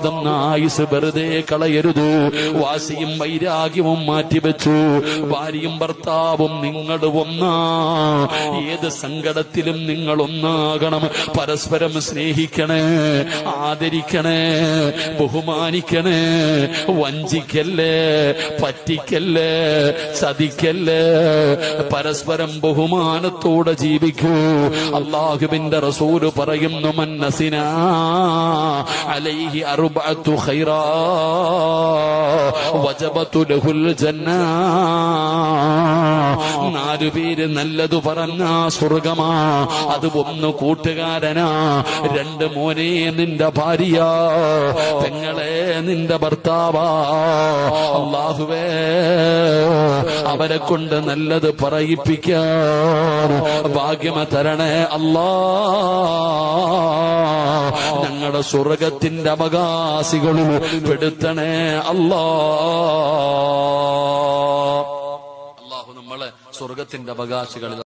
തന്ന ആയുസ് വെറുതെ കളയരുത്. വാശിയും വൈരാഗ്യവും മാറ്റിവെച്ചു. ഭാര്യയും ഭർത്താവും നിങ്ങൾ ഒന്നാ. ഏത് സങ്കടത്തിലും നിങ്ങൾ ഒന്നാകണം. പരസ്പരം സ്നേഹിക്കണേ, ആദരിക്കണേ, ബഹുമാനിക്കണേ. വഞ്ചിക്കല്ലേ, പറ്റിക്കല്ലേ, ചതിക്കല്ലേ. പരസ്പരം ബഹുമാനത്തോടെ ജീവിക്കൂ. അല്ലാഹുവിന്റെ റസൂല് പറയുന്നു, മന്നസിന അലൈഹി അർബഅത്തു ഖൈറാ വജബതു ലഹുൽ ജന്ന. 4 പേര് നല്ലതു പറഞ്ഞ സ്വർഗമാ. അത് 1 കൂട്ടുകാരനാ, 2 മോനെ നിന്റെ ഭാര്യ, പെങ്ങളെ നിന്റെ ഭർത്താവാ. അല്ലാഹുവേ, അവരെ കൊണ്ട് നല്ലത് പറയിപ്പിക്കാൻ ഭാഗ്യമ തരണേ അല്ലാ. ഞങ്ങളുടെ സ്വർഗത്തിന്റെ അവകാശികളിൽ പെടുത്തണേ അല്ലാ. അല്ലാഹു നമ്മളെ സ്വർഗത്തിന്റെ അവകാശികളിൽ